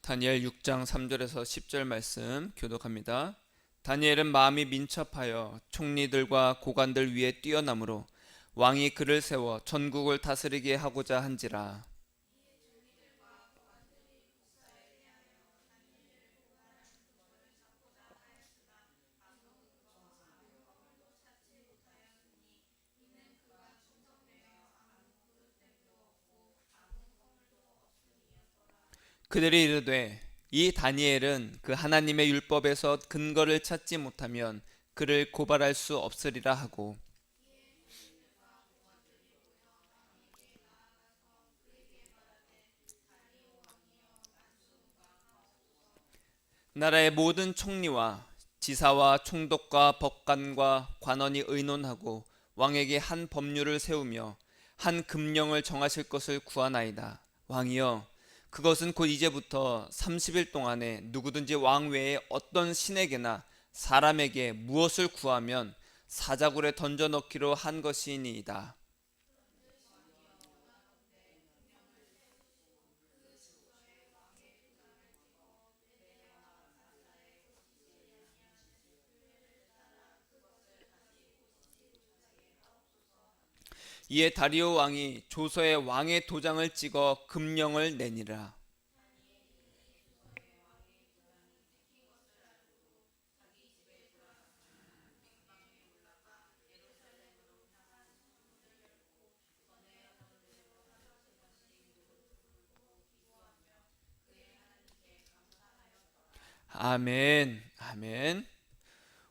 다니엘 6장 3절에서 10절 말씀 교독합니다. 다니엘은 마음이 민첩하여 총리들과 고관들 위에 뛰어나므로 왕이 그를 세워 전국을 다스리게 하고자 한지라. 그들이 이르되 이 다니엘은 그 하나님의 율법에서 근거를 찾지 못하면 그를 고발할 수 없으리라 하고, 나라의 모든 총리와 지사와 총독과 법관과 관원이 의논하고 왕에게 한 법률을 세우며 한 금령을 정하실 것을 구하나이다. 왕이여, 그것은 곧 이제부터 30일 동안에 누구든지 왕 외에 어떤 신에게나 사람에게 무엇을 구하면 사자굴에 던져 넣기로 한 것이니이다. 이에 다리오 왕이 조서에 왕의 도장을 찍어 금령을 내니라. 아멘, 아멘.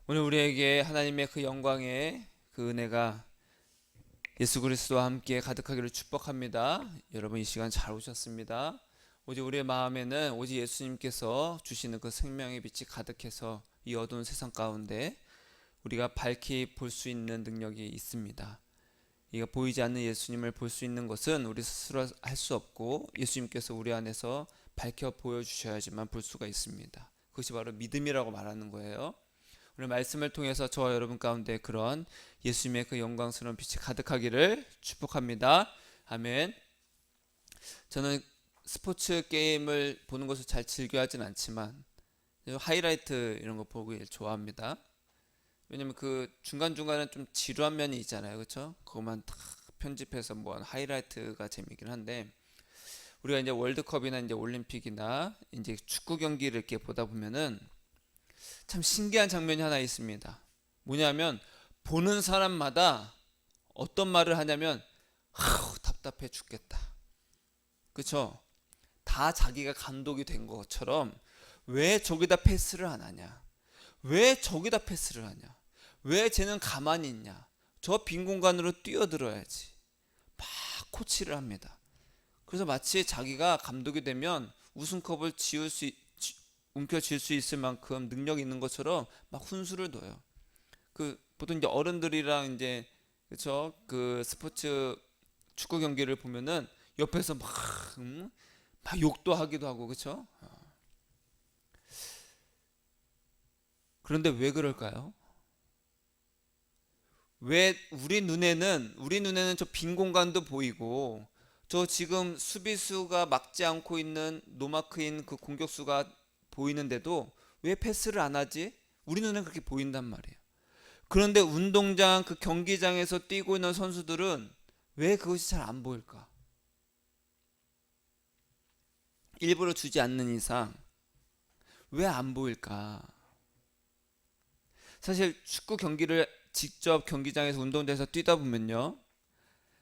오늘 우리에게 하나님의 그 영광의 그 은혜가 예수 그리스도와 함께 가득하기를 축복합니다. 여러분 이 시간 잘 오셨습니다. 오직 우리의 마음에는 오직 예수님께서 주시는 그 생명의 빛이 가득해서 이 어두운 세상 가운데 우리가 밝히 볼 수 있는 능력이 있습니다. 이가 보이지 않는 예수님을 볼 수 있는 것은 우리 스스로 할 수 없고 예수님께서 우리 안에서 밝혀 보여주셔야지만 볼 수가 있습니다. 그것이 바로 믿음이라고 말하는 거예요. 오늘 말씀을 통해서 저와 여러분 가운데 그런 예수님의 그 영광스러운 빛이 가득하기를 축복합니다. 아멘. 저는 스포츠 게임을 보는 것을 잘 즐겨하진 않지만 하이라이트 이런 거 보고 좋아합니다. 왜냐면 그 중간중간에 좀 지루한 면이 있잖아요. 그렇죠? 그것만 다 편집해서 뭐 하이라이트가 재미있긴 한데, 우리가 이제 월드컵이나 이제 올림픽이나 이제 축구 경기를 이렇게 보다 보면은 참 신기한 장면이 하나 있습니다. 뭐냐면 보는 사람마다 어떤 말을 하냐면 아우 답답해 죽겠다. 그쵸? 다 자기가 감독이 된 것처럼 왜 저기다 패스를 안 하냐? 왜 저기다 패스를 하냐? 왜 쟤는 가만히 있냐? 저 빈 공간으로 뛰어들어야지. 막 코치를 합니다. 그래서 마치 자기가 감독이 되면 우승컵을 움켜쥘 수 있을 만큼 능력이 있는 것처럼 막 훈수를 둬요. 그 보통 이제 어른들이랑 이제 그쵸 그 스포츠 축구 경기를 보면은 옆에서 막 욕도 하기도 하고 그쵸. 그런데 왜 그럴까요? 왜 우리 눈에는 저 빈 공간도 보이고 저 지금 수비수가 막지 않고 있는 노마크인 그 공격수가 보이는데도 왜 패스를 안 하지? 우리 눈엔 그렇게 보인단 말이에요. 그런데 운동장 그 경기장에서 뛰고 있는 선수들은 왜 그것이 잘 안 보일까? 일부러 주지 않는 이상 왜 안 보일까? 사실 축구 경기를 직접 경기장에서 운동장에서 뛰다 보면요,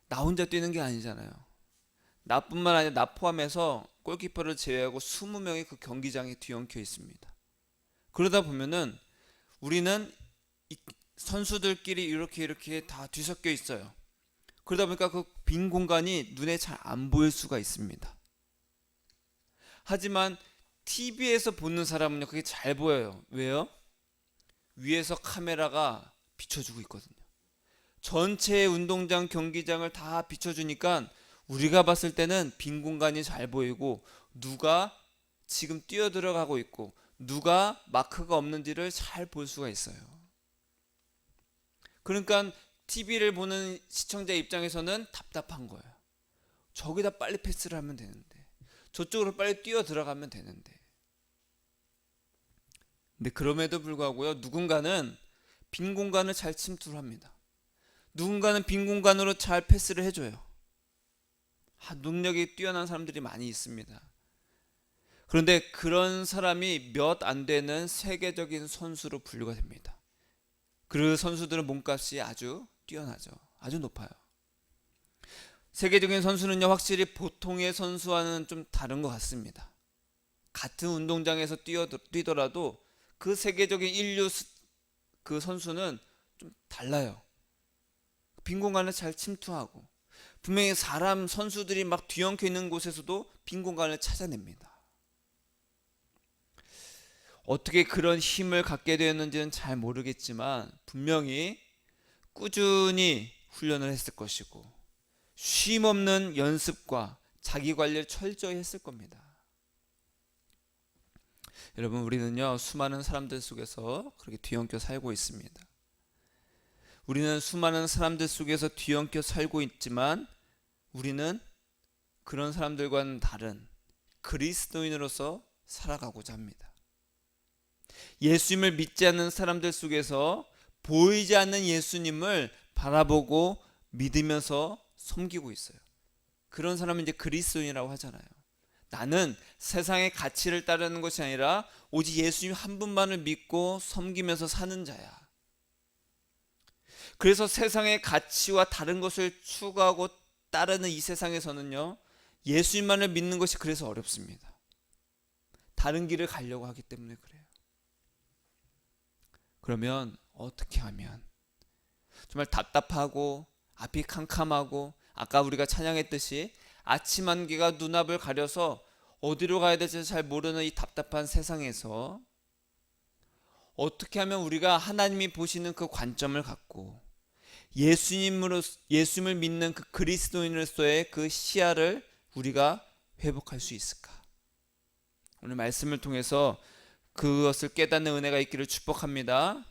나 혼자 뛰는 게 아니잖아요. 나뿐만 아니라 나 포함해서 골키퍼를 제외하고 20명이 그 경기장에 뒤엉켜 있습니다. 그러다 보면은 우리는 선수들끼리 이렇게 다 뒤섞여 있어요. 그러다 보니까 그 빈 공간이 눈에 잘 안 보일 수가 있습니다. 하지만 TV에서 보는 사람은요, 그게 잘 보여요. 왜요? 위에서 카메라가 비춰주고 있거든요. 전체 운동장 경기장을 다 비춰주니까 우리가 봤을 때는 빈 공간이 잘 보이고 누가 지금 뛰어 들어가고 있고 누가 마크가 없는지를 잘 볼 수가 있어요. 그러니까 TV를 보는 시청자 입장에서는 답답한 거예요. 저기다 빨리 패스를 하면 되는데 저쪽으로 빨리 뛰어 들어가면 되는데 근데 그럼에도 불구하고요, 누군가는 빈 공간을 잘 침투를 합니다. 누군가는 빈 공간으로 잘 패스를 해줘요. 능력이 뛰어난 사람들이 많이 있습니다. 그런데 그런 사람이 몇 안 되는 세계적인 선수로 분류가 됩니다. 그 선수들은 몸값이 아주 뛰어나죠. 아주 높아요. 세계적인 선수는요, 확실히 보통의 선수와는 좀 다른 것 같습니다. 같은 운동장에서 뛰더라도 그 세계적인 인류 그 선수는 좀 달라요. 빈 공간을 잘 침투하고, 분명히 사람 선수들이 막 뒤엉켜 있는 곳에서도 빈 공간을 찾아냅니다. 어떻게 그런 힘을 갖게 되었는지는 잘 모르겠지만 분명히 꾸준히 훈련을 했을 것이고, 쉼 없는 연습과 자기 관리를 철저히 했을 겁니다. 여러분, 우리는요, 수많은 사람들 속에서 그렇게 뒤엉켜 살고 있습니다. 우리는 수많은 사람들 속에서 뒤엉켜 살고 있지만 우리는 그런 사람들과는 다른 그리스도인으로서 살아가고자 합니다. 예수님을 믿지 않는 사람들 속에서 보이지 않는 예수님을 바라보고 믿으면서 섬기고 있어요. 그런 사람은 이제 그리스도인이라고 하잖아요. 나는 세상의 가치를 따르는 것이 아니라 오직 예수님 한 분만을 믿고 섬기면서 사는 자야. 그래서 세상의 가치와 다른 것을 추구하고 따르는 이 세상에서는요, 예수님만을 믿는 것이 그래서 어렵습니다. 다른 길을 가려고 하기 때문에 그래요. 그러면 어떻게 하면, 정말 답답하고 앞이 캄캄하고 아까 우리가 찬양했듯이 아침 안개가 눈앞을 가려서 어디로 가야 될지 잘 모르는 이 답답한 세상에서 어떻게 하면 우리가 하나님이 보시는 그 관점을 갖고 예수님을 믿는 그 그리스도인으로서의 그 시야를 우리가 회복할 수 있을까? 오늘 말씀을 통해서 그것을 깨닫는 은혜가 있기를 축복합니다.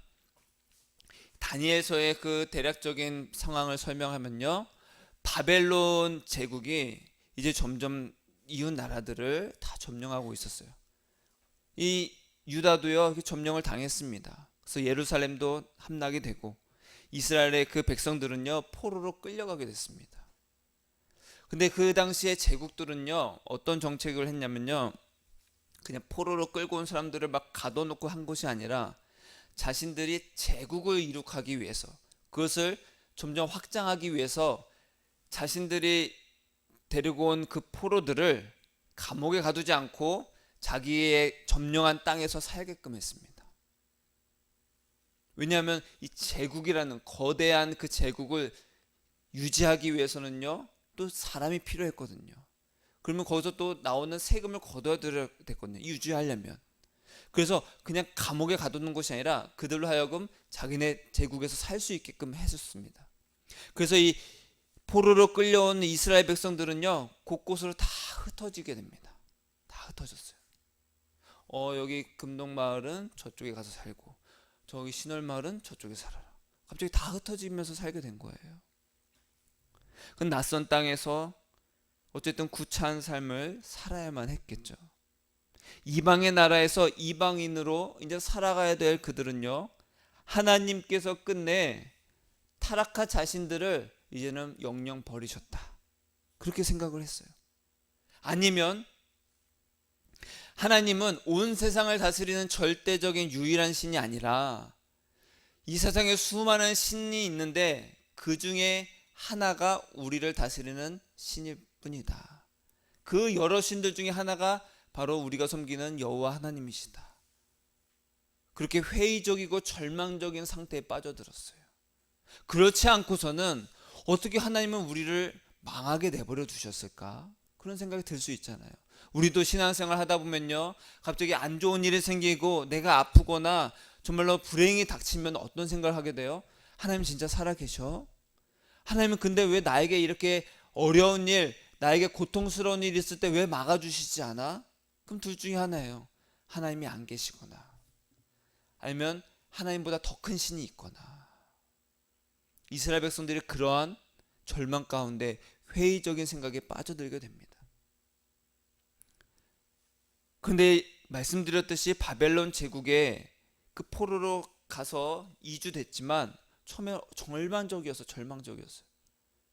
다니엘서의 그 대략적인 상황을 설명하면요, 바벨론 제국이 이제 점점 이웃 나라들을 다 점령하고 있었어요. 이 유다도요, 점령을 당했습니다. 그래서 예루살렘도 함락이 되고 이스라엘의 그 백성들은요, 포로로 끌려가게 됐습니다. 근데 그 당시에 제국들은요, 어떤 정책을 했냐면요, 그냥 포로로 끌고 온 사람들을 막 가둬놓고 한 것이 아니라 자신들이 제국을 이룩하기 위해서, 그것을 점점 확장하기 위해서 자신들이 데리고 온 그 포로들을 감옥에 가두지 않고 자기의 점령한 땅에서 살게끔 했습니다. 왜냐하면 이 제국이라는 거대한 그 제국을 유지하기 위해서는요, 또 사람이 필요했거든요. 그러면 거기서 또 나오는 세금을 걷어들여야 됐거든요, 유지하려면. 그래서 그냥 감옥에 가두는 것이 아니라 그들로 하여금 자기네 제국에서 살 수 있게끔 해줬습니다. 그래서 이 포로로 끌려온 이스라엘 백성들은요, 곳곳으로 다 흩어지게 됩니다. 다 흩어졌어요. 여기 금동마을은 저쪽에 가서 살고, 저기 신월마을은 저쪽에 살아라. 갑자기 다 흩어지면서 살게 된 거예요. 그 낯선 땅에서 어쨌든 구차한 삶을 살아야만 했겠죠. 이방의 나라에서 이방인으로 이제 살아가야 될 그들은요, 하나님께서 끝내 타락한 자신들을 이제는 영영 버리셨다, 그렇게 생각을 했어요. 아니면 하나님은 온 세상을 다스리는 절대적인 유일한 신이 아니라 이 세상에 수많은 신이 있는데 그 중에 하나가 우리를 다스리는 신일 뿐이다. 그 여러 신들 중에 하나가 바로 우리가 섬기는 여호와 하나님이시다. 그렇게 회의적이고 절망적인 상태에 빠져들었어요. 그렇지 않고서는 어떻게 하나님은 우리를 망하게 내버려 두셨을까? 그런 생각이 들 수 있잖아요. 우리도 신앙생활 하다 보면요, 갑자기 안 좋은 일이 생기고 내가 아프거나 정말로 불행이 닥치면 어떤 생각을 하게 돼요? 하나님 진짜 살아계셔? 하나님은 근데 왜 나에게 이렇게 어려운 일, 나에게 고통스러운 일이 있을 때 왜 막아주시지 않아? 그럼 둘 중에 하나예요. 하나님이 안 계시거나, 아니면 하나님보다 더 큰 신이 있거나. 이스라엘 백성들이 그러한 절망 가운데 회의적인 생각에 빠져들게 됩니다. 그런데 말씀드렸듯이 바벨론 제국의 그 포로로 가서 2주 됐지만 처음에 절망적이었어요.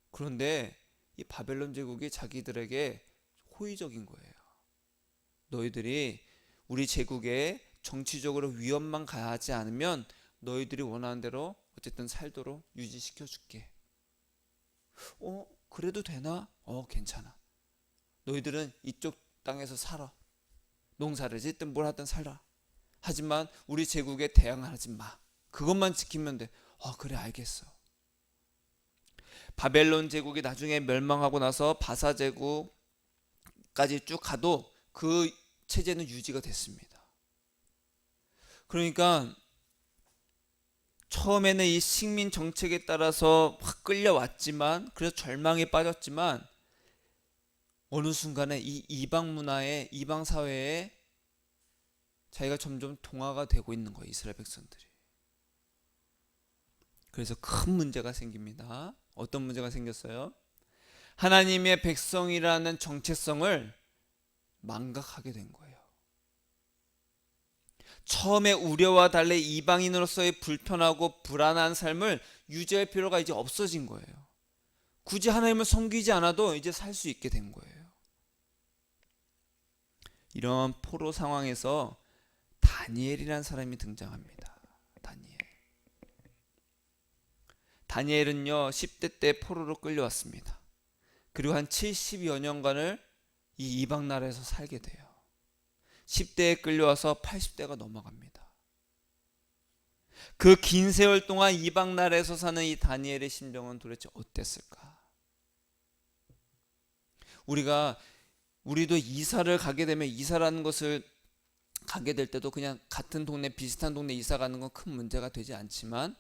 그런데 이 바벨론 제국이 자기들에게 호의적인 거예요. 너희들이 우리 제국에 정치적으로 위협만 가하지 않으면 너희들이 원하는 대로 어쨌든 살도록 유지시켜 줄게. 그래도 되나? 괜찮아. 너희들은 이쪽 땅에서 살아. 농사를 짓든 뭘 하든 살아. 하지만 우리 제국에 대항하지 마. 그것만 지키면 돼. 그래, 알겠어. 바벨론 제국이 나중에 멸망하고 나서 바사 제국까지 쭉 가도 그 체제는 유지가 됐습니다. 그러니까 처음에는 이 식민 정책에 따라서 확 끌려왔지만, 그래서 절망에 빠졌지만, 어느 순간에 이 이방 문화에, 이방 사회에 자기가 점점 동화가 되고 있는 거예요, 이스라엘 백성들이. 그래서 큰 문제가 생깁니다. 어떤 문제가 생겼어요? 하나님의 백성이라는 정체성을 망각하게 된 거예요. 처음에 우려와 달리 이방인으로서의 불편하고 불안한 삶을 유지할 필요가 이제 없어진 거예요. 굳이 하나님을 섬기지 않아도 이제 살 수 있게 된 거예요. 이런 포로 상황에서 다니엘이라는 사람이 등장합니다. 다니엘은요 10대 때 포로로 끌려왔습니다. 그리고 한 70여 년간을 이 이방 나라에서 살게 돼요. 10대에 끌려와서 80대가 넘어갑니다. 그 긴 세월 동안 이방 나라에서 사는 이 다니엘의 심정은 도대체 어땠을까? 우리도 이사를 가게 되면, 이사라는 것을 가게 될 때도 그냥 같은 동네, 비슷한 동네 이사 가는 건 큰 문제가 되지 않지만,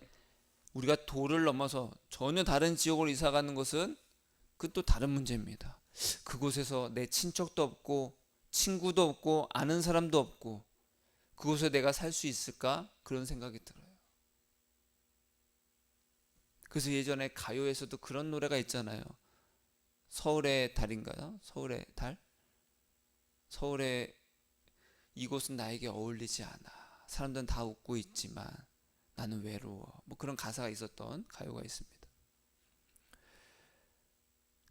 우리가 도를 넘어서 전혀 다른 지역으로 이사 가는 것은 그건 또 다른 문제입니다. 그곳에서 내 친척도 없고 친구도 없고 아는 사람도 없고 그곳에 내가 살 수 있을까? 그런 생각이 들어요. 그래서 예전에 가요에서도 그런 노래가 있잖아요. 서울의 달인가요? 서울의 달? 서울의 이곳은 나에게 어울리지 않아. 사람들은 다 웃고 있지만 나는 외로워. 뭐 그런 가사가 있었던 가요가 있습니다.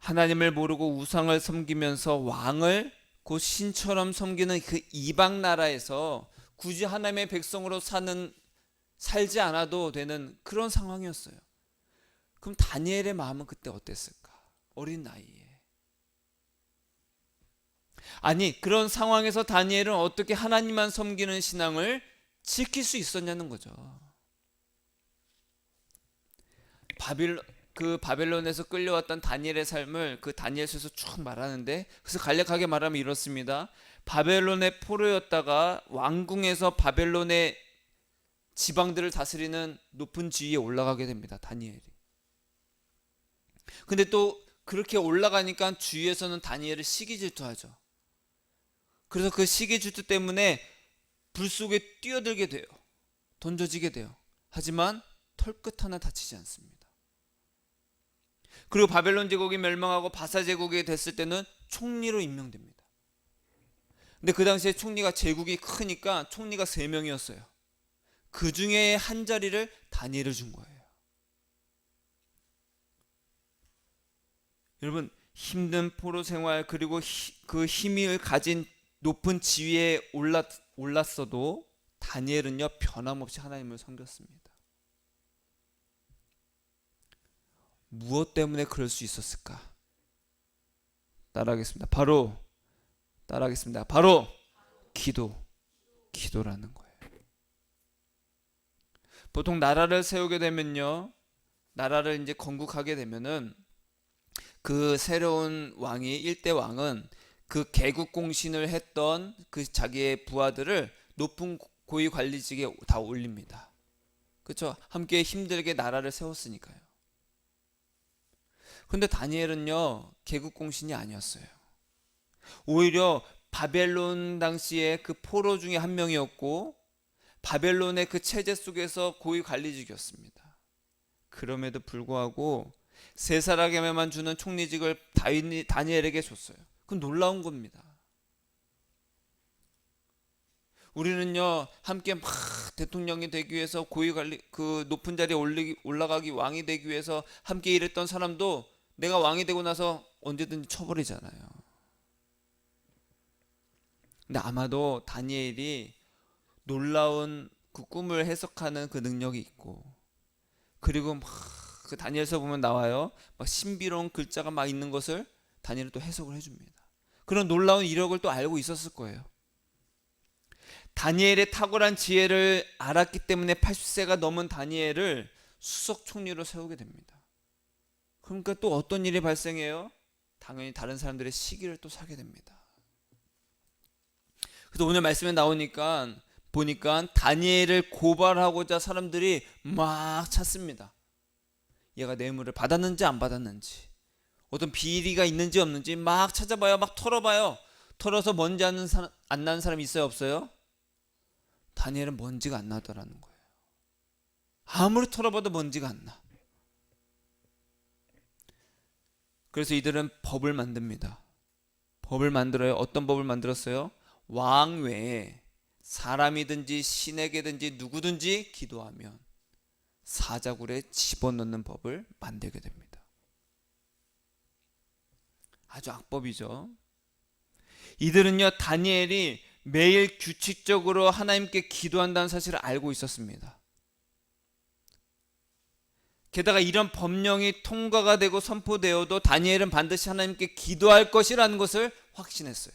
하나님을 모르고 우상을 섬기면서 왕을 곧 신처럼 섬기는 그 이방 나라에서 굳이 하나님의 백성으로 살지 않아도 되는 그런 상황이었어요. 그럼 다니엘의 마음은 그때 어땠을까? 어린 나이에. 아니, 그런 상황에서 다니엘은 어떻게 하나님만 섬기는 신앙을 지킬 수 있었냐는 거죠. 바벨론에서 끌려왔던 다니엘의 삶을 그 다니엘서에서 쭉 말하는데, 그래서 간략하게 말하면 이렇습니다. 바벨론의 포로였다가 왕궁에서 바벨론의 지방들을 다스리는 높은 지위에 올라가게 됩니다, 다니엘이. 근데 또 그렇게 올라가니까 주위에서는 다니엘을 시기질투하죠. 그래서 그 시기질투 때문에 불 속에 뛰어들게 돼요. 던져지게 돼요. 하지만 털끝 하나 다치지 않습니다. 그리고 바벨론 제국이 멸망하고 바사 제국이 됐을 때는 총리로 임명됩니다. 근데 그 당시에 총리가 제국이 크니까 총리가 3명이었어요. 그 중에 한 자리를 다니엘을 준 거예요. 여러분, 힘든 포로 생활, 그리고 그 힘을 가진 높은 지위에 올랐어도 다니엘은요 변함없이 하나님을 섬겼습니다. 무엇 때문에 그럴 수 있었을까? 따라하겠습니다. 바로 기도라는 거예요. 보통 나라를 세우게 되면요, 나라를 이제 건국하게 되면은 그 새로운 왕이, 1대 왕은 그 개국 공신을 했던 그 자기의 부하들을 높은 고위 관리직에 다 올립니다. 그렇죠? 함께 힘들게 나라를 세웠으니까요. 근데 다니엘은요 개국 공신이 아니었어요. 오히려 바벨론 당시에 그 포로 중에 한 명이었고 바벨론의 그 체제 속에서 고위 관리직이었습니다. 그럼에도 불구하고 3사람에게만 주는 총리직을 다니엘에게 줬어요. 그건 놀라운 겁니다. 우리는요 함께 막 대통령이 되기 위해서 고위 관리 그 높은 자리에 올라가기 왕이 되기 위해서 함께 일했던 사람도 내가 왕이 되고 나서 언제든지 쳐버리잖아요. 근데 아마도 다니엘이 놀라운 그 꿈을 해석하는 그 능력이 있고, 그리고 막 그 다니엘서 보면 나와요. 막 신비로운 글자가 막 있는 것을 다니엘은 또 해석을 해줍니다. 그런 놀라운 이력을 또 알고 있었을 거예요. 다니엘의 탁월한 지혜를 알았기 때문에 80세가 넘은 다니엘을 수석 총리로 세우게 됩니다. 그러니까 또 어떤 일이 발생해요? 당연히 다른 사람들의 시기를 또 사게 됩니다. 그래서 오늘 말씀에 나오니까 보니까 다니엘을 고발하고자 사람들이 막 찾습니다. 얘가 뇌물을 받았는지 안 받았는지, 어떤 비리가 있는지 없는지 막 찾아봐요. 막 털어봐요. 털어서 먼지 안 나는 사람이 있어요, 없어요? 다니엘은 먼지가 안 나더라는 거예요. 아무리 털어봐도 먼지가 안 나. 그래서 이들은 법을 만듭니다. 법을 만들어요. 어떤 법을 만들었어요? 왕 외에 사람이든지 신에게든지 누구든지 기도하면 사자굴에 집어넣는 법을 만들게 됩니다. 아주 악법이죠. 이들은요 다니엘이 매일 규칙적으로 하나님께 기도한다는 사실을 알고 있었습니다. 게다가 이런 법령이 통과가 되고 선포되어도 다니엘은 반드시 하나님께 기도할 것이라는 것을 확신했어요.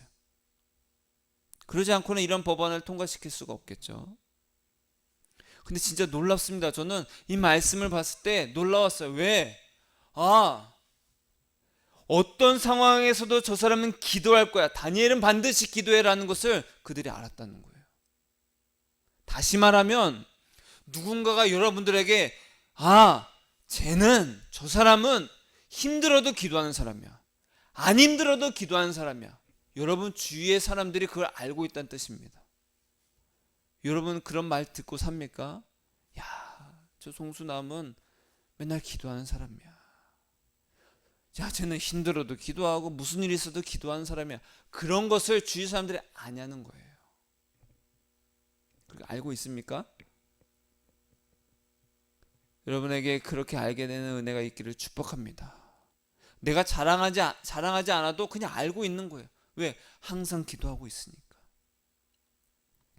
그러지 않고는 이런 법안을 통과시킬 수가 없겠죠. 근데 진짜 놀랍습니다. 저는 이 말씀을 봤을 때 놀라웠어요. 왜? 어떤 상황에서도 저 사람은 기도할 거야. 다니엘은 반드시 기도해라는 것을 그들이 알았다는 거예요. 다시 말하면 누군가가 여러분들에게 저 사람은 힘들어도 기도하는 사람이야. 안 힘들어도 기도하는 사람이야. 여러분 주위의 사람들이 그걸 알고 있다는 뜻입니다. 여러분 그런 말 듣고 삽니까? 저 송수남은 맨날 기도하는 사람이야. 쟤는 힘들어도 기도하고 무슨 일이 있어도 기도하는 사람이야. 그런 것을 주위 사람들이 아냐는 거예요. 알고 있습니까? 여러분에게 그렇게 알게 되는 은혜가 있기를 축복합니다. 내가 자랑하지 않아도 그냥 알고 있는 거예요. 왜? 항상 기도하고 있으니까.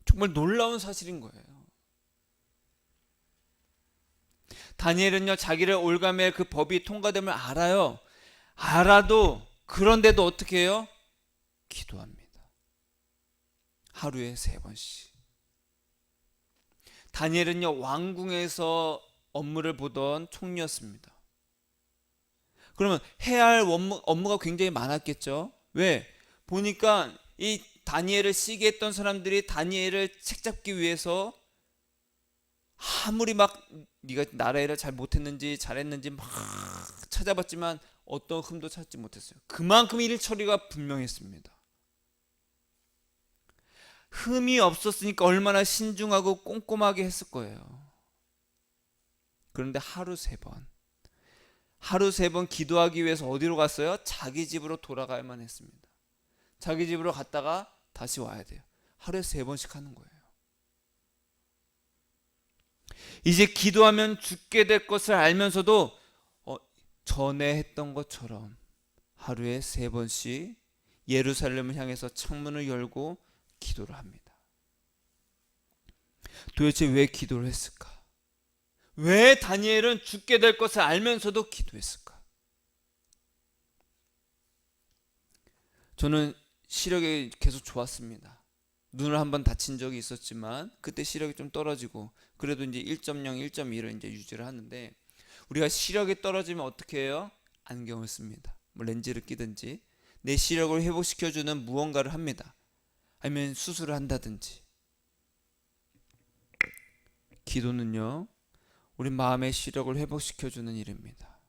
정말 놀라운 사실인 거예요. 다니엘은요 자기를 올가매할 그 법이 통과됨을 알아요. 알아도 그런데도 어떻게 해요? 기도합니다. 하루에 3번씩. 다니엘은요 왕궁에서 업무를 보던 총리였습니다. 그러면 해야 할 업무가 굉장히 많았겠죠. 왜? 보니까 이 다니엘을 시기했던 사람들이 다니엘을 책잡기 위해서 아무리 막 네가 나라 일을 잘 못했는지 잘했는지 막 찾아봤지만 어떤 흠도 찾지 못했어요. 그만큼 일 처리가 분명했습니다. 흠이 없었으니까 얼마나 신중하고 꼼꼼하게 했을 거예요. 그런데 하루 3번 기도하기 위해서 어디로 갔어요? 자기 집으로 돌아가야만 했습니다. 자기 집으로 갔다가 다시 와야 돼요. 하루에 3번씩 하는 거예요. 이제 기도하면 죽게 될 것을 알면서도 전에 했던 것처럼 하루에 3번씩 예루살렘을 향해서 창문을 열고 기도를 합니다. 도대체 왜 기도를 했을까? 왜 다니엘은 죽게 될 것을 알면서도 기도했을까? 저는 시력이 계속 좋았습니다. 눈을 한번 다친 적이 있었지만 그때 시력이 좀 떨어지고 그래도 이제 1.0, 1.2를 이제 유지를 하는데, 우리가 시력이 떨어지면 어떻게 해요? 안경을 씁니다. 뭐 렌즈를 끼든지 내 시력을 회복시켜주는 무언가를 합니다. 아니면 수술을 한다든지. 기도는요 우리 마음의 시력을 회복시켜주는 일입니다.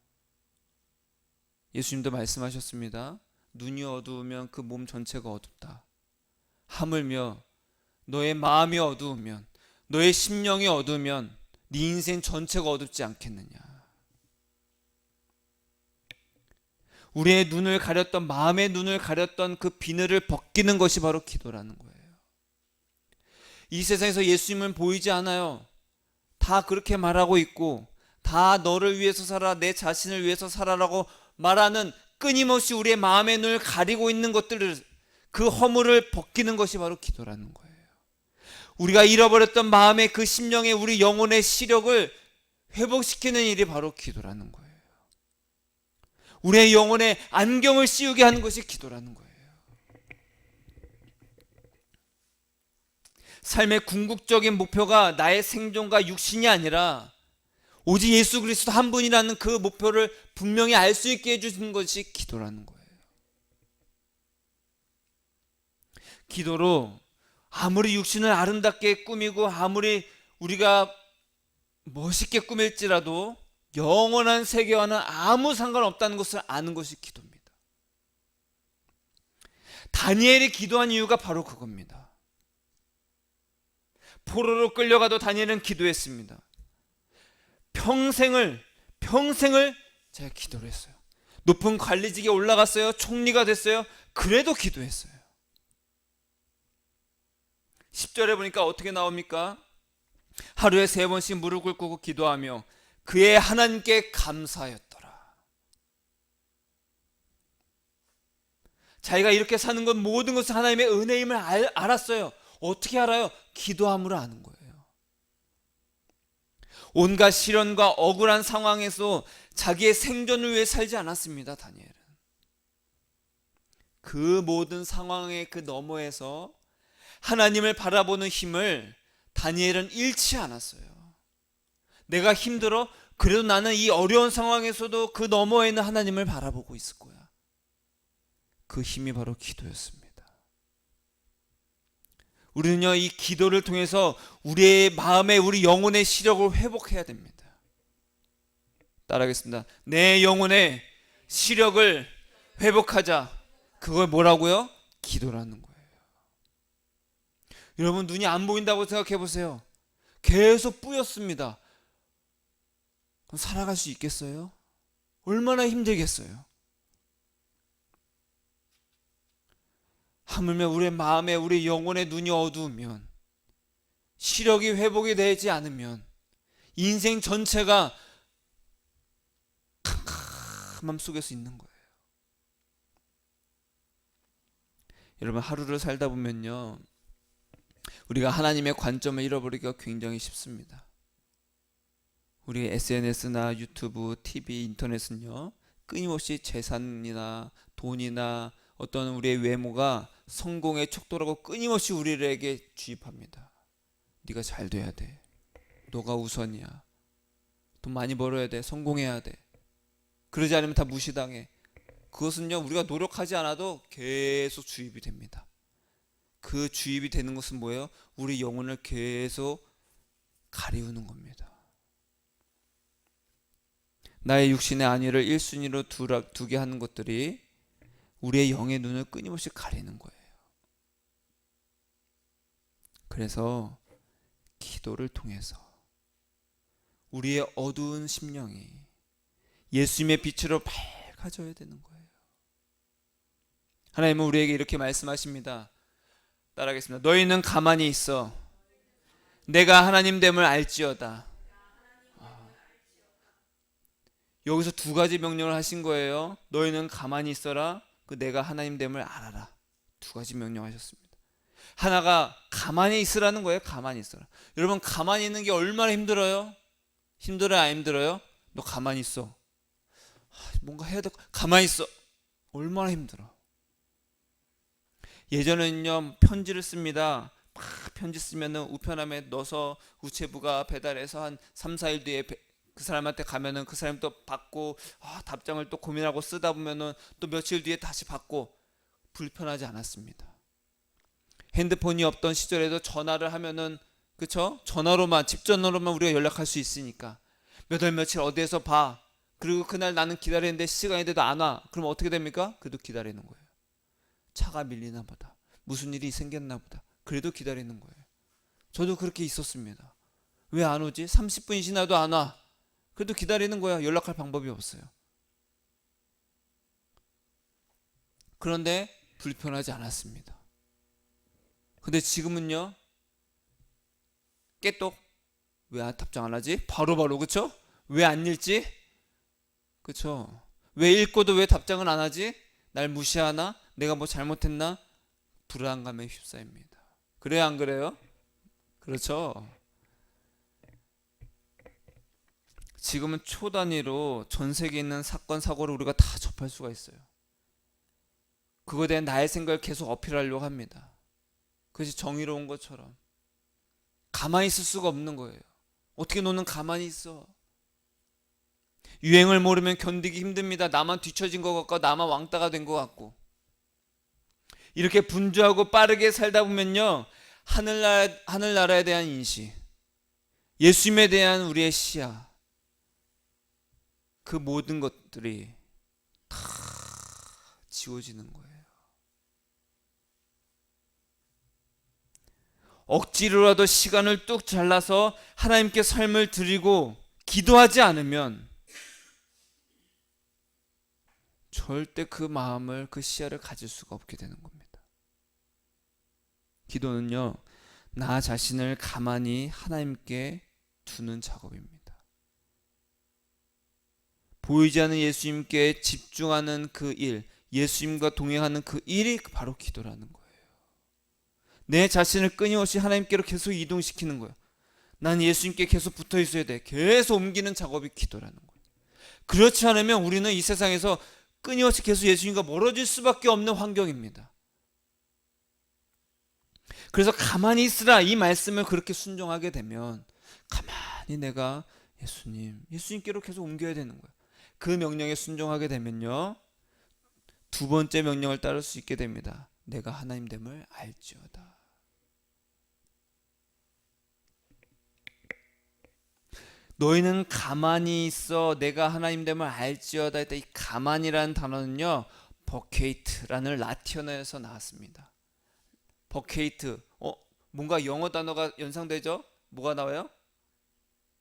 예수님도 말씀하셨습니다. 눈이 어두우면 그 몸 전체가 어둡다. 하물며 너의 마음이 어두우면, 너의 심령이 어두우면 네 인생 전체가 어둡지 않겠느냐. 우리의 눈을 가렸던, 마음의 눈을 가렸던 그 비늘을 벗기는 것이 바로 기도라는 거예요. 이 세상에서 예수님은 보이지 않아요. 다 그렇게 말하고 있고, 다 너를 위해서 살아, 내 자신을 위해서 살아라고 말하는, 끊임없이 우리의 마음의 눈을 가리고 있는 것들을, 그 허물을 벗기는 것이 바로 기도라는 거예요. 우리가 잃어버렸던 마음의 그 심령의, 우리 영혼의 시력을 회복시키는 일이 바로 기도라는 거예요. 우리의 영혼에 안경을 씌우게 하는 것이 기도라는 거예요. 삶의 궁극적인 목표가 나의 생존과 육신이 아니라 오직 예수 그리스도 한 분이라는 그 목표를 분명히 알 수 있게 해주는 것이 기도라는 거예요. 기도로 아무리 육신을 아름답게 꾸미고 아무리 우리가 멋있게 꾸밀지라도 영원한 세계와는 아무 상관없다는 것을 아는 것이 기도입니다. 다니엘이 기도한 이유가 바로 그겁니다. 포로로 끌려가도 다니엘은 기도했습니다. 평생을 제가 기도를 했어요. 높은 관리직에 올라갔어요. 총리가 됐어요. 그래도 기도했어요. 10절에 보니까 어떻게 나옵니까? 하루에 3번씩 무릎을 꿇고 기도하며 그의 하나님께 감사하였더라. 자기가 이렇게 사는 것, 모든 것은 하나님의 은혜임을 알았어요. 어떻게 알아요? 기도함으로 아는 거예요. 온갖 시련과 억울한 상황에서 자기의 생존을 위해 살지 않았습니다. 다니엘은 그 모든 상황의 그 너머에서 하나님을 바라보는 힘을 다니엘은 잃지 않았어요. 내가 힘들어? 그래도 나는 이 어려운 상황에서도 그 너머에는 하나님을 바라보고 있을 거야. 그 힘이 바로 기도였습니다. 우리는요, 이 기도를 통해서 우리의 마음에, 우리 영혼의 시력을 회복해야 됩니다. 따라하겠습니다. 내 영혼의 시력을 회복하자. 그걸 뭐라고요? 기도라는 거예요. 여러분, 눈이 안 보인다고 생각해 보세요. 계속 뿌였습니다. 그럼 살아갈 수 있겠어요? 얼마나 힘들겠어요? 하물며 우리의 마음에, 우리 영혼의 눈이 어두우면, 시력이 회복이 되지 않으면 인생 전체가 캄캄함 속에서 있는 거예요. 여러분, 하루를 살다 보면요, 우리가 하나님의 관점을 잃어버리기가 굉장히 쉽습니다. 우리 SNS나 유튜브, TV, 인터넷은요, 끊임없이 재산이나 돈이나 어떤 우리의 외모가 성공의 척도라고 끊임없이 우리에게 주입합니다. 네가 잘 돼야 돼. 너가 우선이야. 돈 많이 벌어야 돼. 성공해야 돼. 그러지 않으면 다 무시당해. 그것은요, 우리가 노력하지 않아도 계속 주입이 됩니다. 그 주입이 되는 것은 뭐예요? 우리 영혼을 계속 가리우는 겁니다. 나의 육신의 안위를 1순위로 두게 하는 것들이 우리의 영의 눈을 끊임없이 가리는 거예요. 그래서 기도를 통해서 우리의 어두운 심령이 예수님의 빛으로 밝아져야 되는 거예요. 하나님은 우리에게 이렇게 말씀하십니다. 따라하겠습니다. 너희는 가만히 있어. 내가 하나님 됨을 알지어다. 여기서 2가지 명령을 하신 거예요. 너희는 가만히 있어라. 그 내가 하나님 됨을 알아라. 2가지 명령하셨습니다. 하나가 가만히 있으라는 거예요. 가만히 있어라. 여러분, 가만히 있는 게 얼마나 힘들어요? 힘들어요? 안 힘들어요? 너 가만히 있어. 뭔가 해야 돼. 가만히 있어. 얼마나 힘들어. 예전에는요, 편지를 씁니다. 막 편지 쓰면은 우편함에 넣어서 우체부가 배달해서 한 3, 4일 뒤에 그 사람한테 가면은 그 사람이 또 받고, 답장을 또 고민하고 쓰다 보면은 또 며칠 뒤에 다시 받고, 불편하지 않았습니다. 핸드폰이 없던 시절에도 전화를 하면은, 그쵸? 전화로만, 집전화로만 우리가 연락할 수 있으니까 몇 월 며칠 어디에서 봐. 그리고 그날 나는 기다리는데 시간이 돼도 안 와. 그럼 어떻게 됩니까? 그래도 기다리는 거예요. 차가 밀리나 보다. 무슨 일이 생겼나 보다. 그래도 기다리는 거예요. 저도 그렇게 있었습니다. 왜 안 오지? 30분이 지나도 안 와. 그래도 기다리는 거야. 연락할 방법이 없어요. 그런데 불편하지 않았습니다. 근데 지금은요, 깨똑. 왜 답장 안 하지? 바로바로. 그쵸? 왜 안 읽지? 그쵸? 왜 읽고도 왜 답장을 안 하지? 날 무시하나? 내가 뭐 잘못했나? 불안감에 휩싸입니다. 그래요, 안 그래요? 그렇죠? 지금은 초 단위로 전 세계에 있는 사건 사고를 우리가 다 접할 수가 있어요. 그거에 대한 나의 생각을 계속 어필하려고 합니다. 그것이 정의로운 것처럼 가만히 있을 수가 없는 거예요. 어떻게 너는 가만히 있어? 유행을 모르면 견디기 힘듭니다. 나만 뒤처진 것 같고 나만 왕따가 된 것 같고. 이렇게 분주하고 빠르게 살다 보면요, 하늘나라에 대한 인식, 예수님에 대한 우리의 시야, 그 모든 것들이 다 지워지는 거예요. 억지로라도 시간을 뚝 잘라서 하나님께 삶을 드리고 기도하지 않으면 절대 그 마음을, 그 시야를 가질 수가 없게 되는 겁니다. 기도는요, 나 자신을 가만히 하나님께 두는 작업입니다. 보이지 않는 예수님께 집중하는 그 일, 예수님과 동행하는 그 일이 바로 기도라는 거예요. 내 자신을 끊임없이 하나님께로 계속 이동시키는 거예요. 난 예수님께 계속 붙어 있어야 돼. 계속 옮기는 작업이 기도라는 거예요. 그렇지 않으면 우리는 이 세상에서 끊임없이 계속 예수님과 멀어질 수밖에 없는 환경입니다. 그래서 가만히 있으라, 이 말씀을 그렇게 순종하게 되면 가만히 내가 예수님께로 계속 옮겨야 되는 거예요. 그 명령에 순종하게 되면요, 두 번째 명령을 따를 수 있게 됩니다. 내가 하나님됨을 알지어다. 너희는 가만히 있어 내가 하나님됨을 알지어다 했다. 이 가만이라는 단어는요, 버케이트라는 라틴어에서 나왔습니다. 버케이트, 뭔가 영어 단어가 연상되죠? 뭐가 나와요?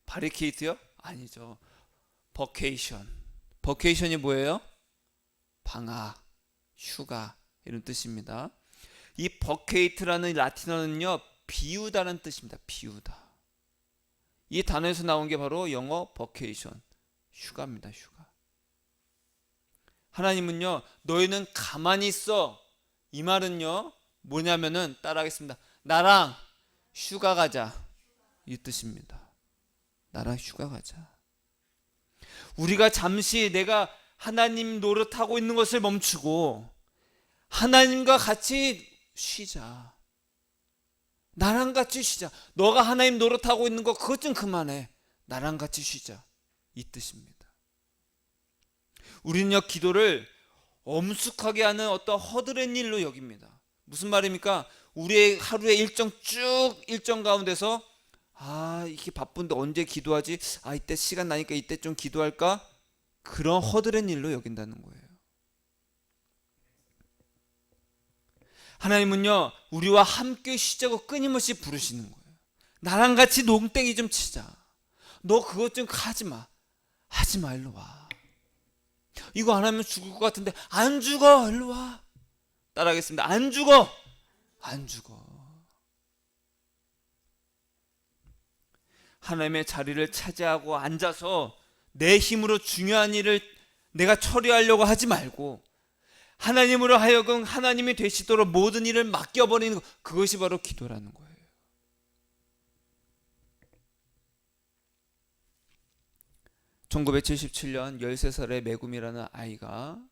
바리케이트요? 아니죠. 버케이션. 버케이션이 뭐예요? 방학, 휴가, 이런 뜻입니다. 이 버케이트라는 라틴어는요, 비우다는 뜻입니다. 비우다. 이 단어에서 나온 게 바로 영어 버케이션, 휴가입니다. 휴가. 하나님은요, 너희는 가만히 있어, 이 말은요 뭐냐면은, 따라하겠습니다. 나랑 휴가 가자, 이 뜻입니다. 나랑 휴가 가자. 우리가 잠시 내가 하나님 노릇하고 있는 것을 멈추고 하나님과 같이 쉬자. 나랑 같이 쉬자. 너가 하나님 노릇하고 있는 거 그것 좀 그만해. 나랑 같이 쉬자, 이 뜻입니다. 우리는요, 기도를 엄숙하게 하는 어떤 허드렛 일로 여깁니다. 무슨 말입니까? 우리의 하루의 일정 가운데서 이게 바쁜데 언제 기도하지? 이때 시간 나니까 이때 좀 기도할까? 그런 허드렛 일로 여긴다는 거예요. 하나님은요, 우리와 함께 쉬자고 끊임없이 부르시는 거예요. 나랑 같이 농땡이 좀 치자. 너 그것 좀 하지마. 하지마, 일로 와. 이거 안 하면 죽을 것 같은데. 안 죽어, 일로 와. 따라하겠습니다. 안 죽어. 안 죽어. 하나님의 자리를 차지하고 앉아서 내 힘으로 중요한 일을 내가 처리하려고 하지 말고 하나님으로 하여금 하나님이 되시도록 모든 일을 맡겨버리는 것, 그것이 바로 기도라는 거예요. (1977년) 13살의 메구미라는 아이가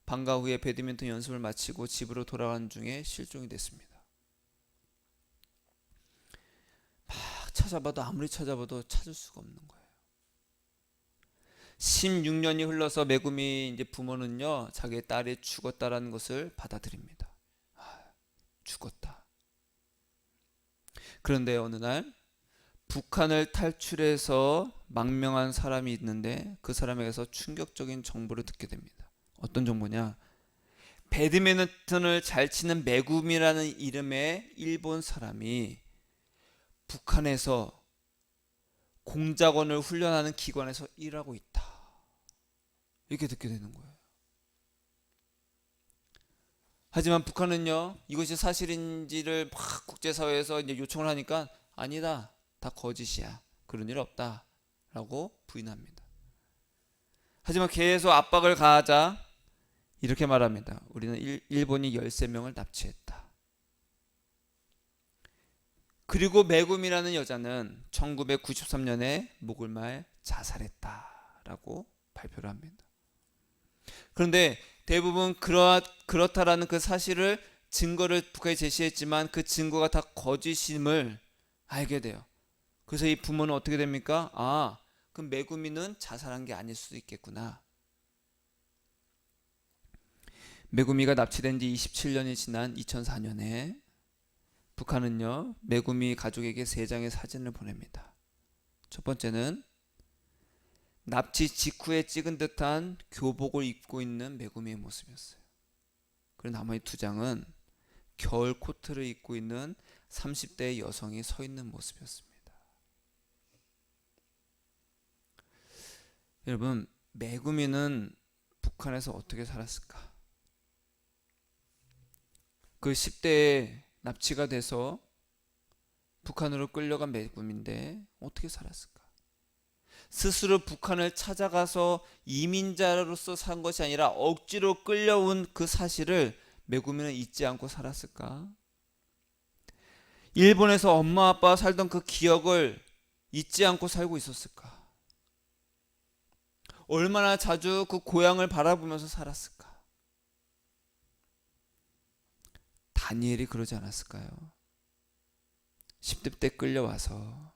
방과 후에 배드민턴 연습을 마치고 집으로 돌아가는 중에 실종이 됐습니다. 막 찾아봐도, 아무리 찾아봐도 찾을 수가 없는 거예요. 16년이 흘러서 메구미 이제 부모는요, 자기의 딸이 죽었다라는 것을 받아들입니다. 죽었다. 그런데 어느 날 북한을 탈출해서 망명한 사람이 있는데 그 사람에게서 충격적인 정보를 듣게 됩니다. 어떤 정보냐? 배드민턴을 잘 치는 메구미라는 이름의 일본 사람이 북한에서 공작원을 훈련하는 기관에서 일하고 있다, 이렇게 듣게 되는 거예요. 하지만 북한은요, 이것이 사실인지를 막 국제사회에서 이제 요청을 하니까 아니다, 다 거짓이야. 그런 일 없다 라고 부인합니다. 하지만 계속 압박을 가하자 이렇게 말합니다. 우리는 일본이 13명을 납치했다. 그리고 메구미라는 여자는 1993년에 목을 말 자살했다라고 발표를 합니다. 그런데 대부분 그렇다라는 그 사실을 증거를 북한에 제시했지만 그 증거가 다 거짓임을 알게 돼요. 그래서 이 부모는 어떻게 됩니까? 아, 그럼 메구미는 자살한 게 아닐 수도 있겠구나. 메구미가 납치된 지 27년이 지난 2004년에 북한은요, 메구미 가족에게 3장의 사진을 보냅니다. 첫 번째는 납치 직후에 찍은 듯한 교복을 입고 있는 메구미의 모습이었어요. 그리고 나머지 2장은 겨울 코트를 입고 있는 30대의 여성이 서 있는 모습이었습니다. 여러분, 메구미는 북한에서 어떻게 살았을까? 그 10대에 납치가 돼서 북한으로 끌려간 메구미인데 어떻게 살았을까? 스스로 북한을 찾아가서 이민자로서 산 것이 아니라 억지로 끌려온 그 사실을 메구미는 잊지 않고 살았을까? 일본에서 엄마 아빠가 살던 그 기억을 잊지 않고 살고 있었을까? 얼마나 자주 그 고향을 바라보면서 살았을까? 다니엘이 그러지 않았을까요? 10대 때 끌려와서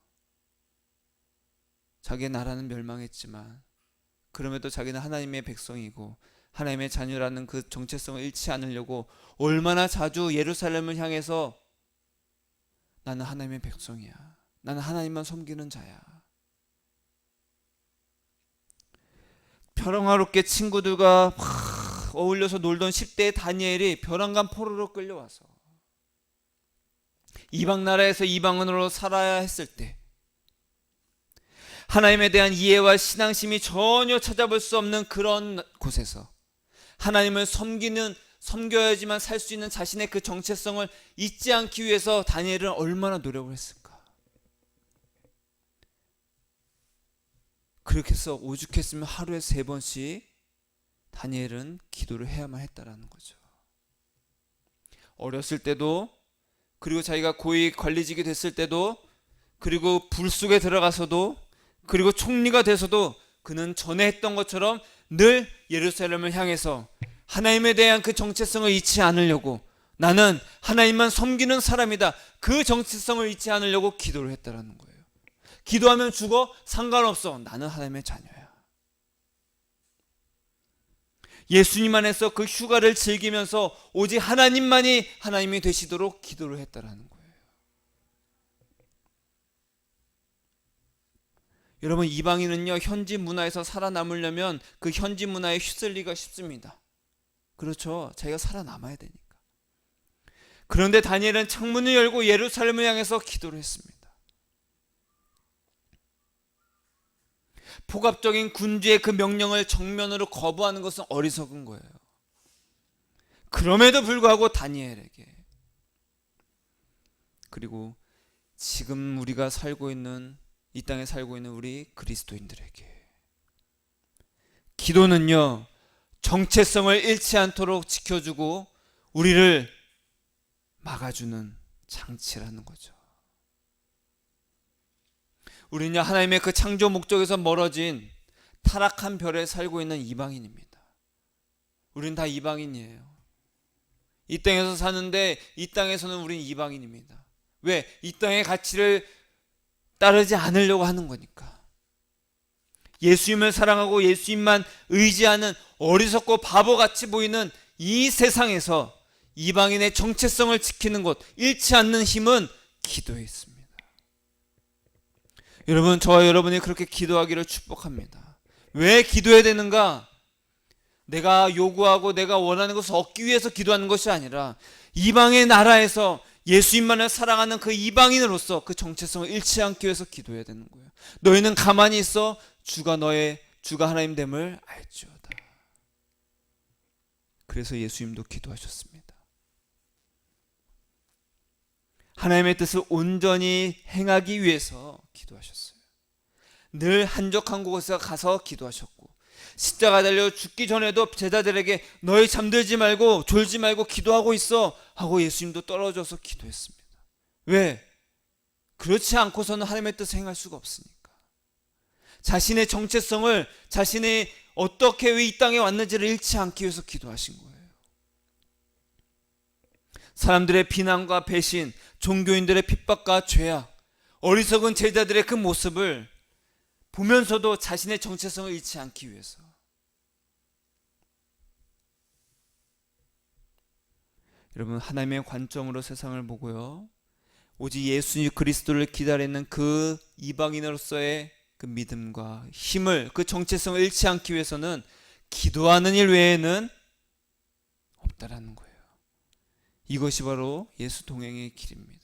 자기의 나라는 멸망했지만 그럼에도 자기는 하나님의 백성이고 하나님의 자녀라는 그 정체성을 잃지 않으려고 얼마나 자주 예루살렘을 향해서 나는 하나님의 백성이야. 나는 하나님만 섬기는 자야. 평화롭게 친구들과 막 어울려서 놀던 10대의 다니엘이 벼랑간 포로로 끌려와서 이방 나라에서 이방인으로 살아야 했을 때 하나님에 대한 이해와 신앙심이 전혀 찾아볼 수 없는 그런 곳에서 하나님을 섬겨야지만 살 수 있는 자신의 그 정체성을 잊지 않기 위해서 다니엘은 얼마나 노력을 했을까? 그렇게 해서 오죽했으면 하루에 3번씩 다니엘은 기도를 해야만 했다라는 거죠. 어렸을 때도, 그리고 자기가 고위 관리직이 됐을 때도, 그리고 불 속에 들어가서도, 그리고 총리가 돼서도 그는 전에 했던 것처럼 늘 예루살렘을 향해서 하나님에 대한 그 정체성을 잊지 않으려고, 나는 하나님만 섬기는 사람이다, 그 정체성을 잊지 않으려고 기도를 했다라는 거예요. 기도하면 죽어? 상관없어. 나는 하나님의 자녀야. 예수님 안에서 그 휴가를 즐기면서 오직 하나님만이 하나님이 되시도록 기도를 했다라는 거예요. 여러분, 이방인은요, 현지 문화에서 살아남으려면 그 현지 문화에 휩쓸리기가 쉽습니다. 그렇죠. 자기가 살아남아야 되니까. 그런데 다니엘은 창문을 열고 예루살렘을 향해서 기도를 했습니다. 폭압적인 군주의 그 명령을 정면으로 거부하는 것은 어리석은 거예요. 그럼에도 불구하고 다니엘에게, 그리고 지금 우리가 살고 있는, 이 땅에 살고 있는 우리 그리스도인들에게, 기도는요, 정체성을 잃지 않도록 지켜주고 우리를 막아주는 장치라는 거죠. 우리는 하나님의 그 창조 목적에서 멀어진 타락한 별에 살고 있는 이방인입니다. 우리는 다 이방인이에요. 이 땅에서 사는데 이 땅에서는 우리는 이방인입니다. 왜? 이 땅의 가치를 따르지 않으려고 하는 거니까. 예수님을 사랑하고 예수님만 의지하는 어리석고 바보같이 보이는 이 세상에서 이방인의 정체성을 지키는 것, 잃지 않는 힘은 기도에 있습니다. 여러분, 저와 여러분이 그렇게 기도하기를 축복합니다. 왜 기도해야 되는가? 내가 요구하고 내가 원하는 것을 얻기 위해서 기도하는 것이 아니라 이방의 나라에서 예수님만을 사랑하는 그 이방인으로서 그 정체성을 잃지 않기 위해서 기도해야 되는 거예요. 너희는 가만히 있어 주가 하나님 됨을 알지어다. 그래서 예수님도 기도하셨습니다. 하나님의 뜻을 온전히 행하기 위해서 기도하셨어요. 늘 한적한 곳에 가서 기도하셨고, 십자가 달려 죽기 전에도 제자들에게 너희 잠들지 말고 졸지 말고 기도하고 있어 하고 예수님도 떨어져서 기도했습니다. 왜? 그렇지 않고서는 하나님의 뜻을 행할 수가 없으니까. 자신의 정체성을, 자신의 어떻게 왜 이 땅에 왔는지를 잃지 않기 위해서 기도하신 거예요. 사람들의 비난과 배신, 종교인들의 핍박과 죄악, 어리석은 제자들의 그 모습을 보면서도 자신의 정체성을 잃지 않기 위해서. 여러분, 하나님의 관점으로 세상을 보고요, 오직 예수 그리스도를 기다리는 그 이방인으로서의 그 믿음과 힘을, 그 정체성을 잃지 않기 위해서는 기도하는 일 외에는 없다라는 거예요. 이것이 바로 예수 동행의 길입니다.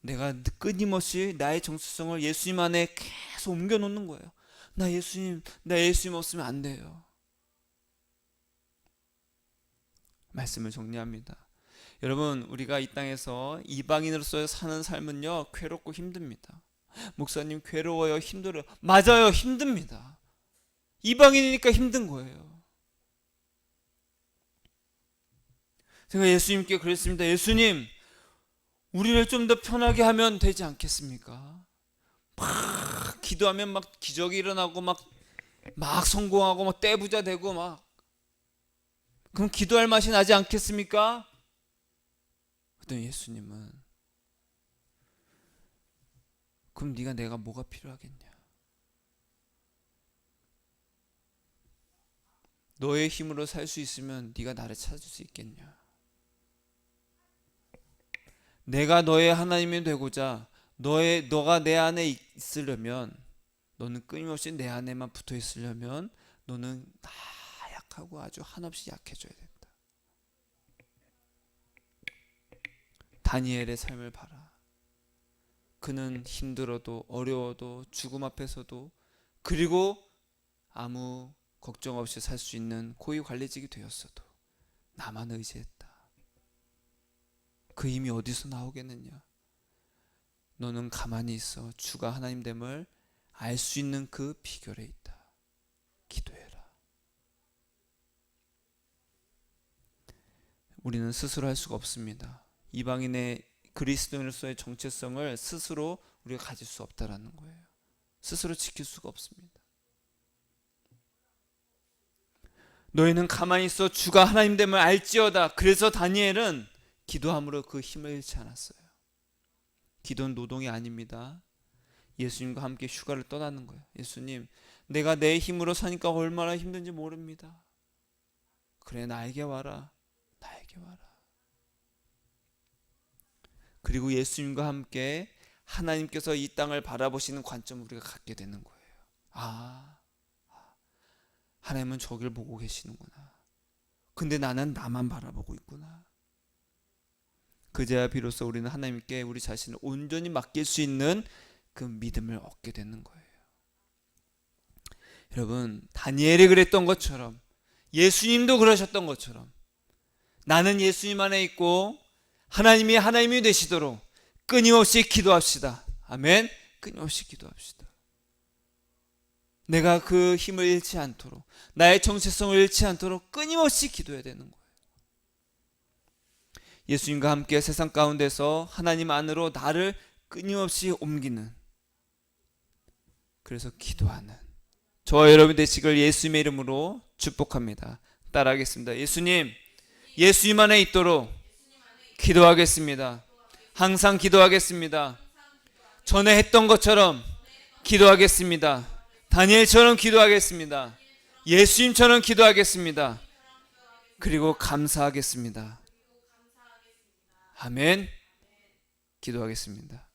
내가 끊임없이 나의 정체성을 예수님 안에 계속 옮겨놓는 거예요. 나 예수님 없으면 안 돼요. 말씀을 정리합니다. 여러분, 우리가 이 땅에서 이방인으로서 사는 삶은요, 괴롭고 힘듭니다. 목사님, 괴로워요, 힘들어요. 맞아요, 힘듭니다. 이방인이니까 힘든 거예요. 제가 예수님께 그랬습니다. 예수님, 우리를 좀 더 편하게 하면 되지 않겠습니까? 막 기도하면 막 기적이 일어나고 막 성공하고 막 떼부자 되고 막, 그럼 기도할 맛이 나지 않겠습니까? 그랬더니 예수님은, 그럼 네가 내가 뭐가 필요하겠냐? 너의 힘으로 살 수 있으면 네가 나를 찾을 수 있겠냐? 내가 너의 하나님이 되고자 너가 내 안에 있으려면, 너는 끊임없이 내 안에만 붙어 있으려면 너는 약하고 아주 한없이 약해져야 된다. 다니엘의 삶을 봐라. 그는 힘들어도 어려워도 죽음 앞에서도, 그리고 아무 걱정 없이 살 수 있는 고위 관리직이 되었어도 나만 의지했다. 그 힘이 어디서 나오겠느냐? 너는 가만히 있어 주가 하나님됨을 알 수 있는 그 비결에 있다. 기도해라. 우리는 스스로 할 수가 없습니다. 이방인의 그리스도인으로서의 정체성을 스스로 우리가 가질 수 없다라는 거예요. 스스로 지킬 수가 없습니다. 너희는 가만히 있어 주가 하나님됨을 알지어다. 그래서 다니엘은 기도함으로 그 힘을 잃지 않았어요. 기도는 노동이 아닙니다. 예수님과 함께 휴가를 떠나는 거예요. 예수님, 내가 내 힘으로 사니까 얼마나 힘든지 모릅니다. 그래, 나에게 와라. 나에게 와라. 그리고 예수님과 함께 하나님께서 이 땅을 바라보시는 관점을 우리가 갖게 되는 거예요. 하나님은 저길 보고 계시는구나. 근데 나는 나만 바라보고 있구나. 그제야 비로소 우리는 하나님께 우리 자신을 온전히 맡길 수 있는 그 믿음을 얻게 되는 거예요. 여러분, 다니엘이 그랬던 것처럼, 예수님도 그러셨던 것처럼, 나는 예수님 안에 있고 하나님이 하나님이 되시도록 끊임없이 기도합시다. 아멘. 끊임없이 기도합시다. 내가 그 힘을 잃지 않도록, 나의 정체성을 잃지 않도록 끊임없이 기도해야 되는 거예요. 예수님과 함께 세상 가운데서 하나님 안으로 나를 끊임없이 옮기는, 그래서 기도하는 저와 여러분 되시길 예수님의 이름으로 축복합니다. 따라하겠습니다. 예수님 안에 있도록 기도하겠습니다. 항상 기도하겠습니다. 전에 했던 것처럼 기도하겠습니다. 다니엘처럼 기도하겠습니다. 예수님처럼 기도하겠습니다. 그리고 감사하겠습니다. 아멘. 기도하겠습니다.